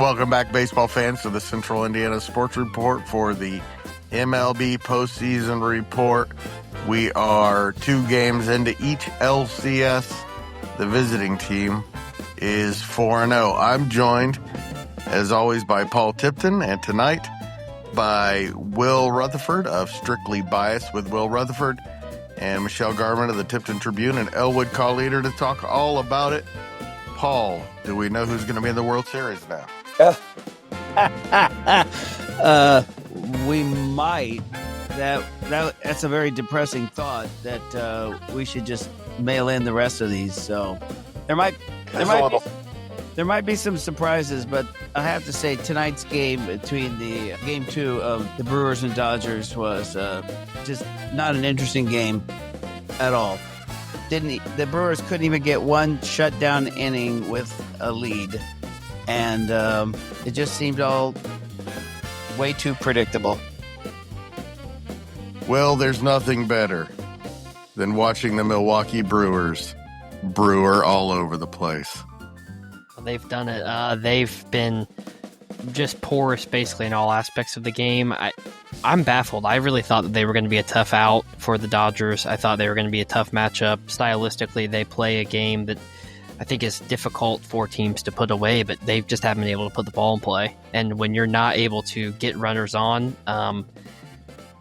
Welcome back, baseball fans, to the Central Indiana Sports Report for the MLB Postseason Report. We are 2 games into each LCS. The visiting team is 4-0. I'm joined, as always, by Paul Tipton, and tonight by Will Retherford of Strictly Biased with Will Retherford, and Michelle Garmon of the Tipton Tribune and Elwood Call Leader to talk all about it. Paul, do we know who's going to be in the World Series now? We might. That's a very depressing thought that we should just mail in the rest of these. So there might be some surprises, but I have to say tonight's game between the game 2 of the Brewers and Dodgers was just not an interesting game at all. The Brewers couldn't even get one shutdown inning with a lead, and it just seemed all way too predictable. Well, there's nothing better than watching the Milwaukee Brewers brewer all over the place. They've done it. They've been just porous basically in all aspects of the game. I'm baffled. I really thought that they were going to be a tough out for the Dodgers. I thought they were going to be a tough matchup. Stylistically, they play a game that I think is difficult for teams to put away, but they just haven't been able to put the ball in play. And when you're not able to get runners on,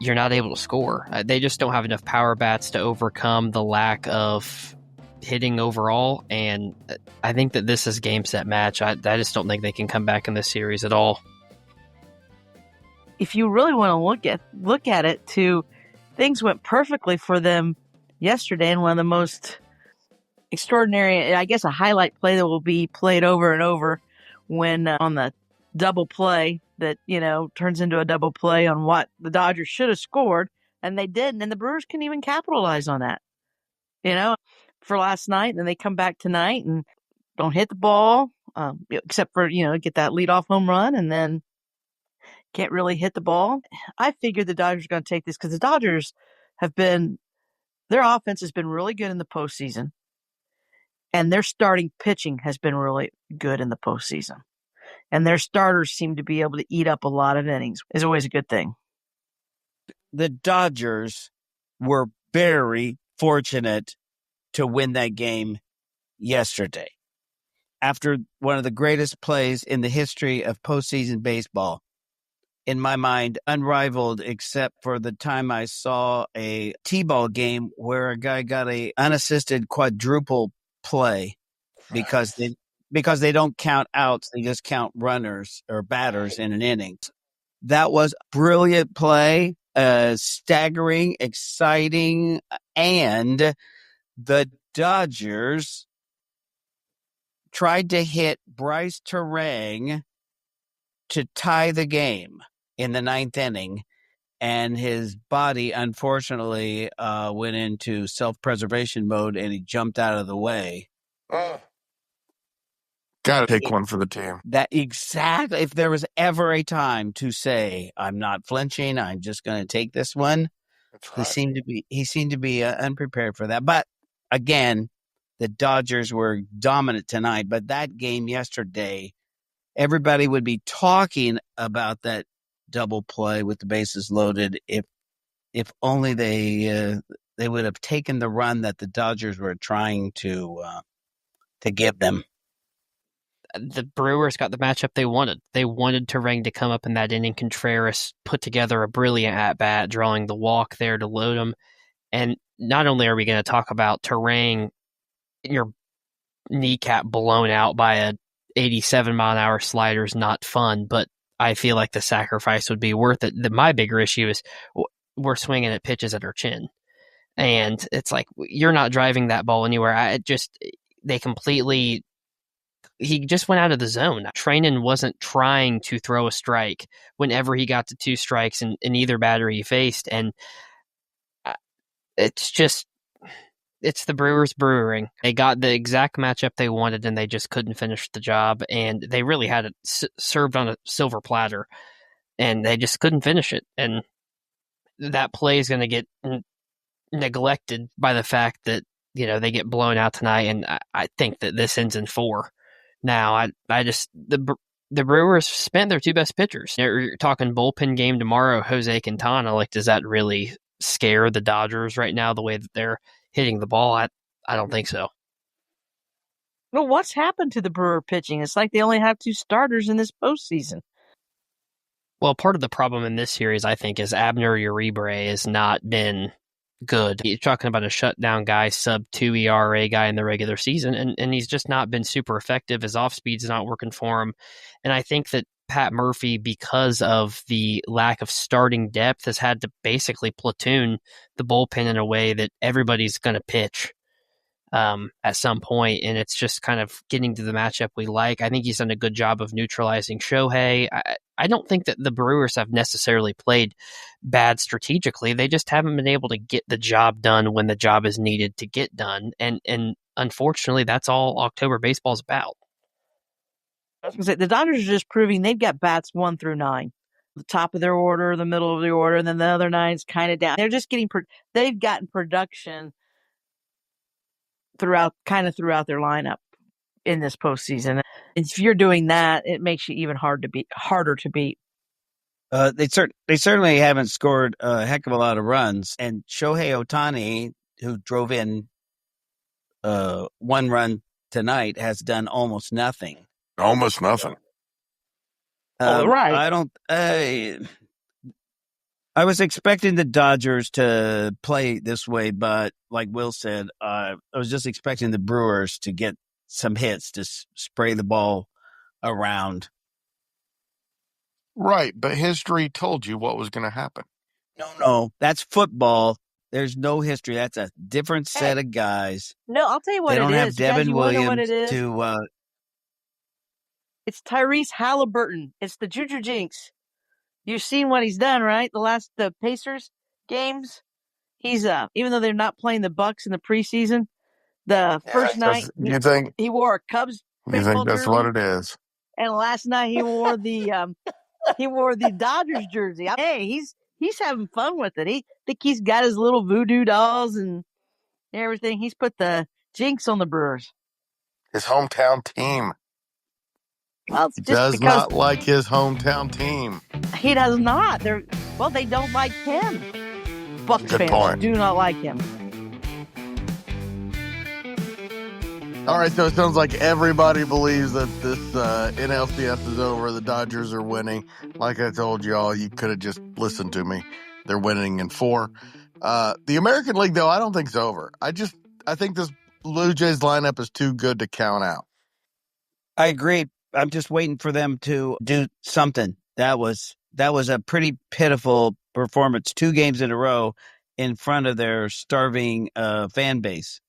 you're not able to score. They just don't have enough power bats to overcome the lack of hitting overall, and I think that this is a game set match. I just don't think they can come back in this series at all. If you really want to look at it, things went perfectly for them yesterday, and one of the most extraordinary, I guess, a highlight play that will be played over and over when on the double play that turns into a double play on what the Dodgers should have scored, and they didn't, and the Brewers can even capitalize on that. For last night, and then they come back tonight and don't hit the ball, except for, get that leadoff home run, and then can't really hit the ball. I figured the Dodgers are going to take this because the Dodgers their offense has been really good in the postseason, and their starting pitching has been really good in the postseason. And their starters seem to be able to eat up a lot of innings. It's always a good thing. The Dodgers were very fortunate to win that game yesterday. After one of the greatest plays in the history of postseason baseball, in my mind, unrivaled except for the time I saw a T-ball game where a guy got a unassisted quadruple play because they don't count outs, they just count runners or batters in an inning. That was brilliant play, staggering, exciting, and the Dodgers tried to hit Bryce Terang to tie the game in the 9th inning, and his body, unfortunately, went into self-preservation mode, and he jumped out of the way. Got to take one for the team. That exactly. If there was ever a time to say, I'm not flinching, I'm just going to take this one, that's right. He seemed to be unprepared for that. But again, the Dodgers were dominant tonight, but that game yesterday, everybody would be talking about that double play with the bases loaded if only they would have taken the run that the Dodgers were trying to give them. The Brewers got the matchup they wanted. They wanted Terang to come up in that inning. Contreras put together a brilliant at-bat, drawing the walk there to load him. And not only are we going to talk about Terang, your kneecap blown out by a 87-mile-an-hour slider is not fun, but I feel like the sacrifice would be worth it. My bigger issue is we're swinging at pitches at our chin. And it's like, you're not driving that ball anywhere. He just went out of the zone. Treinen wasn't trying to throw a strike whenever he got to 2 strikes in either batter he faced. And it's the Brewers brewing. They got the exact matchup they wanted, and they just couldn't finish the job. And they really had it served on a silver platter, and they just couldn't finish it. And that play is going to get neglected by the fact that, they get blown out tonight. And I think that this ends in 4. Now, the the Brewers spent their two best pitchers. You're talking bullpen game tomorrow, Jose Quintana. Like, does that really scare the Dodgers right now, the way that they're hitting the ball? I don't think so. Well, what's happened to the Brewer pitching? It's like they only have two starters in this postseason. Well, part of the problem in this series, I think, is Abner Uribe has not been good. You're talking about a shutdown guy, sub-2 ERA guy in the regular season, and he's just not been super effective. His off-speed's not working for him. And I think that Pat Murphy, because of the lack of starting depth, has had to basically platoon the bullpen in a way that everybody's going to pitch at some point, and it's just kind of getting to the matchup we like. I think he's done a good job of neutralizing Shohei. I don't think that the Brewers have necessarily played bad strategically. They just haven't been able to get the job done when the job is needed to get done, and unfortunately, that's all October baseball's about. I was going to say, the Dodgers are just proving they've got bats 1 through 9. The top of their order, the middle of the order, and then the other 9's kind of down. They're just getting they've gotten production throughout their lineup in this postseason. If you're doing that, it makes you even harder to beat. They certainly haven't scored a heck of a lot of runs, and Shohei Ohtani, who drove in 1 run tonight, has done almost nothing. Almost nothing. Right. I was expecting the Dodgers to play this way, but like Will said, I was just expecting the Brewers to get some hits to spray the ball around. Right, but history told you what was going to happen. No, that's football. There's no history. That's a different set of guys. No, I'll tell you what they don't it have is. Devin Williams to. It's Tyrese Halliburton. It's the Juju Jinx. You've seen what he's done, right? The Pacers games. He's even though they're not playing the Bucks in the preseason, the first night he wore a Cubs baseball jersey. You think that's what it is? And last night he wore the Dodgers jersey. Hey, he's having fun with it. He think he's got his little voodoo dolls and everything. He's put the jinx on the Brewers. His hometown team. Well, he does not like his hometown team. He does not. They don't like him. Bucks fans do not like him. All right, so it sounds like everybody believes that this NLCS is over. The Dodgers are winning. Like I told y'all, you could have just listened to me. They're winning in 4. The American League, though, I don't think it's over. I think this Blue Jays lineup is too good to count out. I agree. I'm just waiting for them to do something. That was a pretty pitiful performance, 2 games in a row in front of their starving fan base.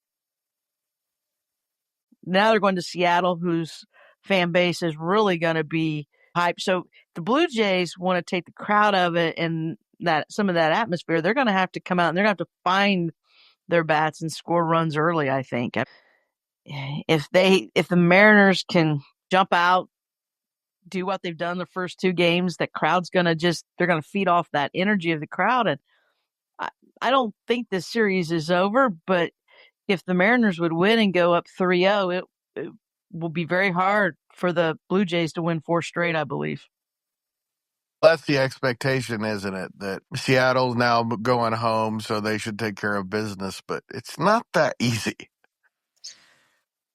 Now they're going to Seattle, whose fan base is really going to be hyped. So the Blue Jays want to take the crowd of it and some of that atmosphere. They're going to have to come out and they're going to have to find their bats and score runs early, I think. If the Mariners can jump out, do what they've done the first 2 games, the crowd's going to they're going to feed off that energy of the crowd. And I don't think this series is over, but if the Mariners would win and go up 3-0, it will be very hard for the Blue Jays to win 4 straight, I believe. That's the expectation, isn't it? That Seattle's now going home, so they should take care of business, but it's not that easy.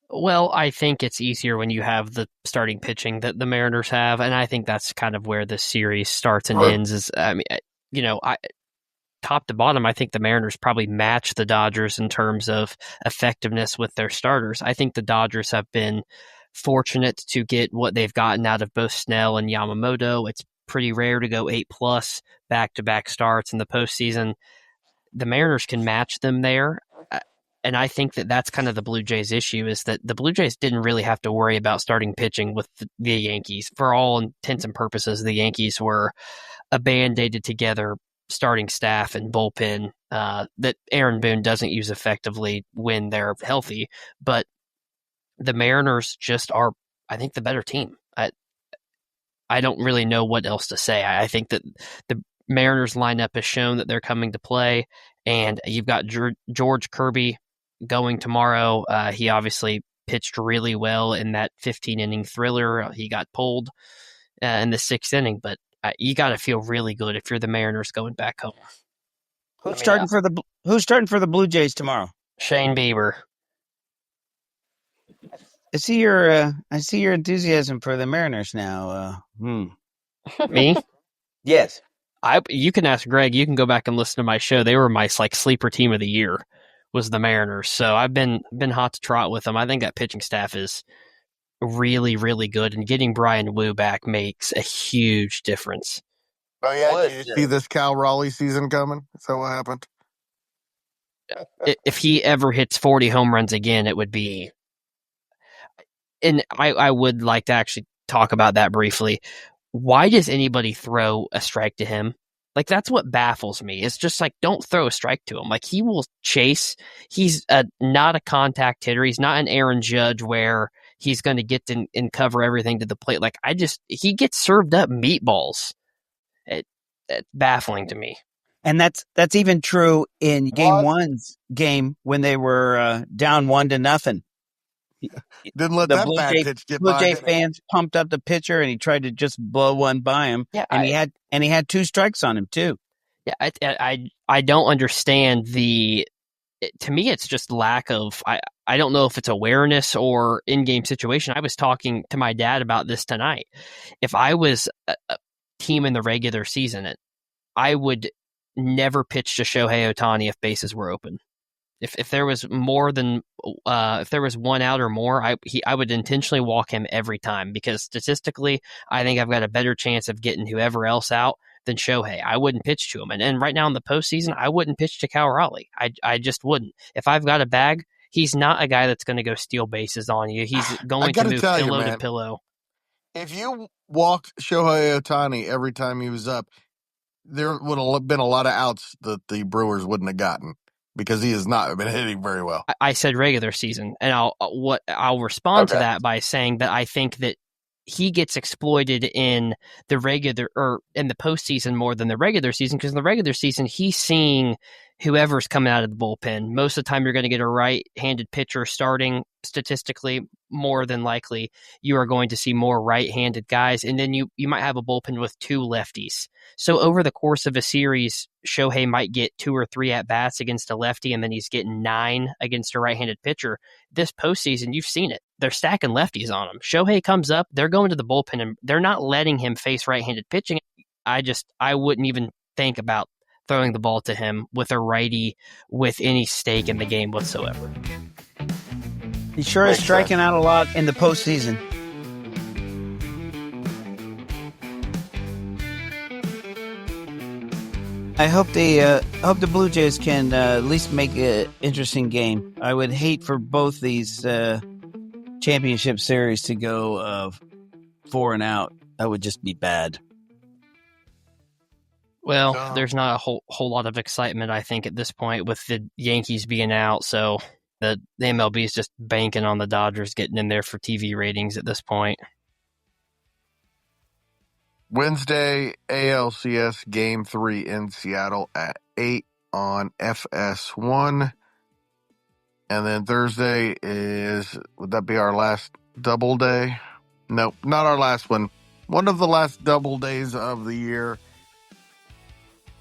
Well, I think it's easier when you have the starting pitching that the Mariners have, and I think that's kind of where this series starts and ends. Top to bottom, I think the Mariners probably match the Dodgers in terms of effectiveness with their starters. I think the Dodgers have been fortunate to get what they've gotten out of both Snell and Yamamoto. It's pretty rare to go 8+ back-to-back starts in the postseason. The Mariners can match them there. And I think that that's kind of the Blue Jays' issue, is that the Blue Jays didn't really have to worry about starting pitching with the Yankees. For all intents and purposes, the Yankees were a band-aided together starting staff and bullpen that Aaron Boone doesn't use effectively when they're healthy. But the Mariners just are, I think, the better team. I don't really know what else to say. I think that the Mariners lineup has shown that they're coming to play, and you've got George Kirby going tomorrow. He obviously pitched really well in that 15-inning thriller. He got pulled in the 6th inning, but you got to feel really good if you're the Mariners going back home. Who's starting for the Blue Jays tomorrow? Shane Bieber. I see your enthusiasm for the Mariners now. Me? Yes. You can ask Greg. You can go back and listen to my show. They were my sleeper team of the year, was the Mariners. So I've been hot to trot with them. I think that pitching staff is really, really good, and getting Brian Wu back makes a huge difference. Oh yeah, did you see this Cal Raleigh season coming? Is that what happened? If he ever hits 40 home runs again, it would be. And I would like to actually talk about that briefly. Why does anybody throw a strike to him? Like, that's what baffles me. It's just like, don't throw a strike to him. Like, he will chase. He's not a contact hitter. He's not an Aaron Judge where he's going to get and cover everything to the plate. Like, he gets served up meatballs. It's baffling to me. And that's even true in Game 1's game when they were down 1-0. Didn't let that bad pitch get by. Blue Jay fans pumped up the pitcher, and he tried to just blow one by him. Yeah, and he had 2 strikes on him too. Yeah, I don't understand to me, it's just lack of. I don't know if it's awareness or in-game situation. I was talking to my dad about this tonight. If I was a team in the regular season, I would never pitch to Shohei Ohtani if bases were open. If there was more than if there was 1 out or more, I would intentionally walk him every time, because statistically, I think I've got a better chance of getting whoever else out than Shohei. I wouldn't pitch to him, and right now in the postseason, I wouldn't pitch to Cal Raleigh. I just wouldn't. If I've got a bag, he's not a guy that's going to go steal bases on you. He's going to move pillow to pillow. If you walked Shohei Ohtani every time he was up, there would have been a lot of outs that the Brewers wouldn't have gotten, because he has not been hitting very well. I said regular season, and I'll respond to that by saying that I think that he gets exploited in the regular or in the postseason more than the regular season, because in the regular season he's seeing whoever's coming out of the bullpen. Most of the time you're going to get a right-handed pitcher starting. Statistically, more than likely you are going to see more right-handed guys, and then you might have a bullpen with 2 lefties. So over the course of a series, Shohei might get 2 or 3 at-bats against a lefty, and then he's getting 9 against a right-handed pitcher. This postseason, you've seen it. They're stacking lefties on him. Shohei comes up, they're going to the bullpen, and they're not letting him face right-handed pitching. I wouldn't even think about throwing the ball to him with a righty with any stake in the game whatsoever. He sure is striking out a lot in the postseason. I hope the Blue Jays can at least make an interesting game. I would hate for both these championship series to go 4-out. That would just be bad. Well, there's not a whole lot of excitement, I think, at this point with the Yankees being out. So the MLB is just banking on the Dodgers getting in there for TV ratings at this point. Wednesday, ALCS Game 3 in Seattle at 8 on FS1. And then Thursday would that be our last double day? No, not our last one. One of the last double days of the year.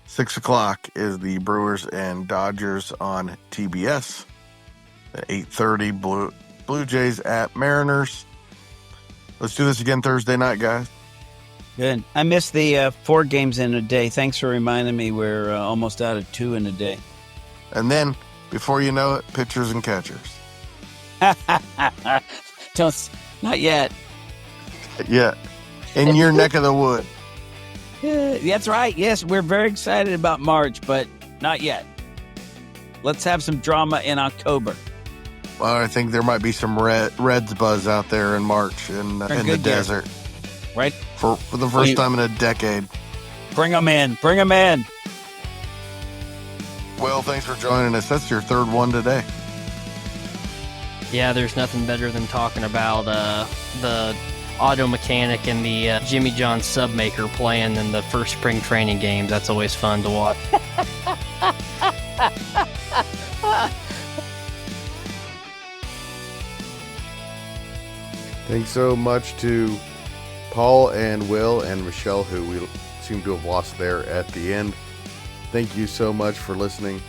6 o'clock is the Brewers and Dodgers on TBS. At 8:30, Blue Jays at Mariners. Let's do this again Thursday night, guys. Good. I missed the 4 games in a day. Thanks for reminding me. We're almost out of 2 in a day. And then, before you know it, pitchers and catchers. Not yet. Yeah. In your neck of the wood. That's right. Yes, we're very excited about March, but not yet. Let's have some drama in October. Well, I think there might be some Reds buzz out there in March in the desert. Right? For the first time in a decade. Bring them in. Bring them in. Well, thanks for joining us. That's your 3rd one today. Yeah, there's nothing better than talking about the auto mechanic and the Jimmy John sub maker playing in the first spring training games. That's always fun to watch. Thanks so much to Paul and Will and Michelle, who we seem to have lost there at the end. Thank you so much for listening.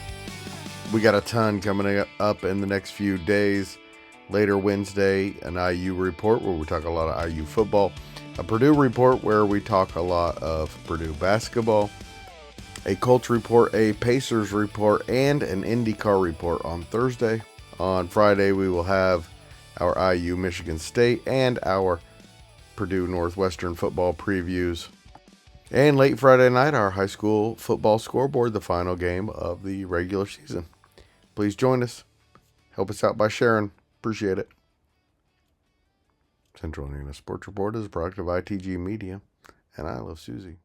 We got a ton coming up in the next few days. Later Wednesday, an IU report where we talk a lot of IU football. A Purdue report where we talk a lot of Purdue basketball. A Colts report, a Pacers report, and an IndyCar report on Thursday. On Friday, we will have our IU Michigan State and our Purdue Northwestern football previews. And late Friday night, our high school football scoreboard, the final game of the regular season. Please join us. Help us out by sharing. Appreciate it. Central Indiana Sports Report is a product of ITG Media, and I love Susie.